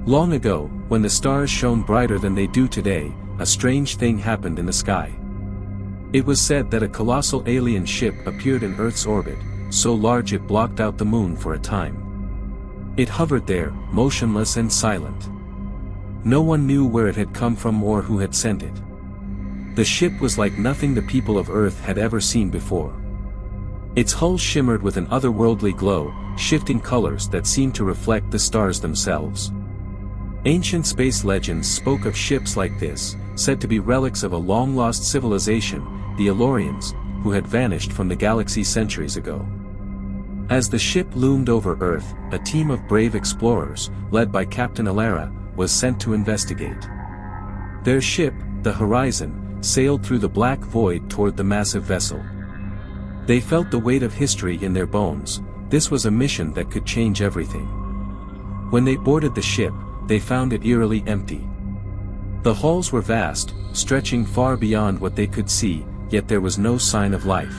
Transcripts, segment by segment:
Long ago, when the stars shone brighter than they do today, a strange thing happened in the sky. It was said that a colossal alien ship appeared in Earth's orbit, so large it blocked out the moon for a time. It hovered there, motionless and silent. No one knew where it had come from or who had sent it. The ship was like nothing the people of Earth had ever seen before. Its hull shimmered with an otherworldly glow, shifting colors that seemed to reflect the stars themselves. Ancient space legends spoke of ships like this, said to be relics of a long-lost civilization, the Elorians, who had vanished from the galaxy centuries ago. As the ship loomed over Earth, a team of brave explorers, led by Captain Alara, was sent to investigate. Their ship, the Horizon, sailed through the black void toward the massive vessel. They felt the weight of history in their bones. This was a mission that could change everything. When they boarded the ship, they found it eerily empty. The halls were vast, stretching far beyond what they could see, yet there was no sign of life.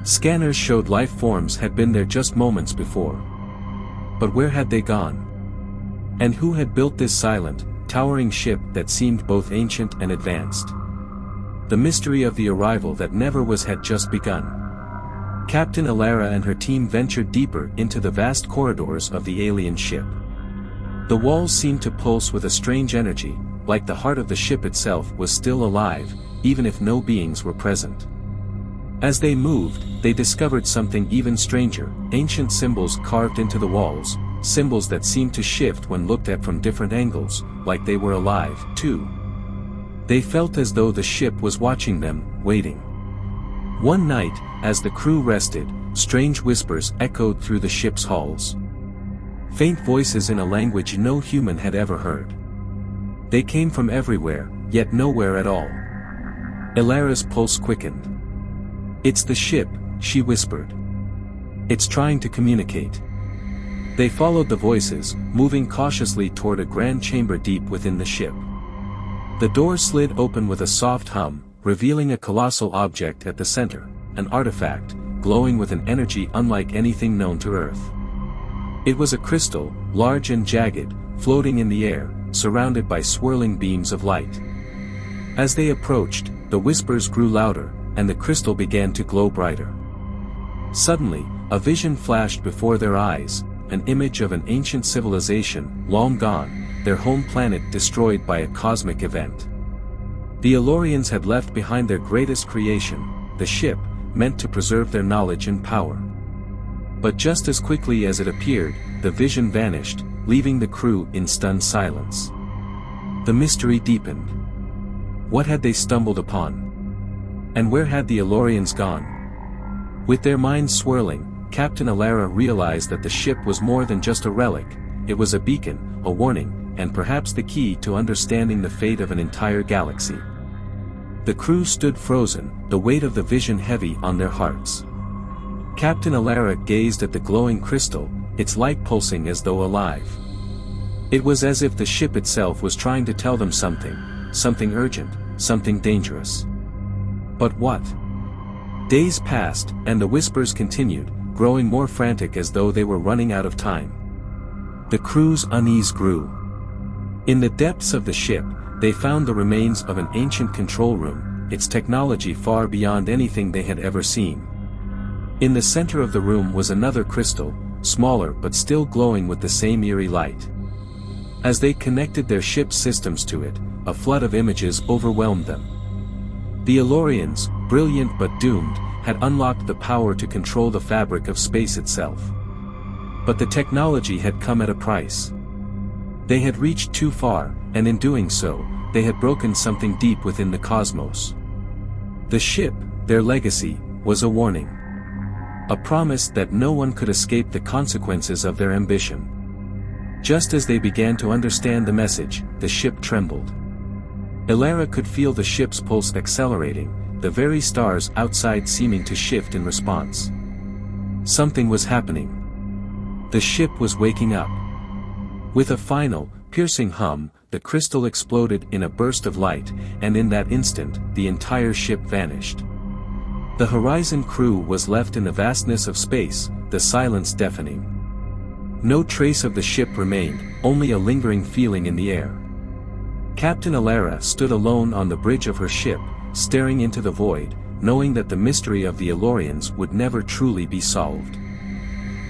Scanners showed life forms had been there just moments before. But where had they gone? And who had built this silent, towering ship that seemed both ancient and advanced? The mystery of the arrival that never was had just begun. Captain Alara and her team ventured deeper into the vast corridors of the alien ship. The walls seemed to pulse with a strange energy, like the heart of the ship itself was still alive, even if no beings were present. As they moved, they discovered something even stranger, ancient symbols carved into the walls, symbols that seemed to shift when looked at from different angles, like they were alive, too. They felt as though the ship was watching them, waiting. One night, as the crew rested, strange whispers echoed through the ship's halls. Faint voices in a language no human had ever heard. They came from everywhere, yet nowhere at all. Alara's pulse quickened. "It's the ship," she whispered. "It's trying to communicate." They followed the voices, moving cautiously toward a grand chamber deep within the ship. The door slid open with a soft hum, revealing a colossal object at the center, an artifact, glowing with an energy unlike anything known to Earth. It was a crystal, large and jagged, floating in the air, surrounded by swirling beams of light. As they approached, the whispers grew louder, and the crystal began to glow brighter. Suddenly, a vision flashed before their eyes, an image of an ancient civilization, long gone, their home planet destroyed by a cosmic event. The Elorians had left behind their greatest creation, the ship, meant to preserve their knowledge and power. But just as quickly as it appeared, the vision vanished, leaving the crew in stunned silence. The mystery deepened. What had they stumbled upon? And where had the Elorians gone? With their minds swirling, Captain Alara realized that the ship was more than just a relic. It was a beacon, a warning, and perhaps the key to understanding the fate of an entire galaxy. The crew stood frozen, the weight of the vision heavy on their hearts. Captain Alara gazed at the glowing crystal, its light pulsing as though alive. It was as if the ship itself was trying to tell them something urgent, something dangerous. But what? Days passed, and the whispers continued, growing more frantic as though they were running out of time. The crew's unease grew. In the depths of the ship, they found the remains of an ancient control room, its technology far beyond anything they had ever seen. In the center of the room was another crystal, smaller but still glowing with the same eerie light. As they connected their ship's systems to it, a flood of images overwhelmed them. The Elorians, brilliant but doomed, had unlocked the power to control the fabric of space itself. But the technology had come at a price. They had reached too far, and in doing so, they had broken something deep within the cosmos. The ship, their legacy, was a warning. A promise that no one could escape the consequences of their ambition. Just as they began to understand the message, the ship trembled. Alara could feel the ship's pulse accelerating, the very stars outside seeming to shift in response. Something was happening. The ship was waking up. With a final, piercing hum, the crystal exploded in a burst of light, and in that instant, the entire ship vanished. The Horizon crew was left in the vastness of space, the silence deafening. No trace of the ship remained, only a lingering feeling in the air. Captain Alara stood alone on the bridge of her ship, staring into the void, knowing that the mystery of the Elorians would never truly be solved.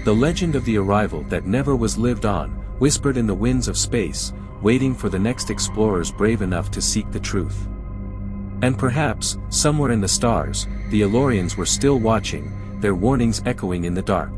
The legend of the arrival that never was lived on, whispered in the winds of space, waiting for the next explorers brave enough to seek the truth. And perhaps, somewhere in the stars, the Elorians were still watching, their warnings echoing in the dark.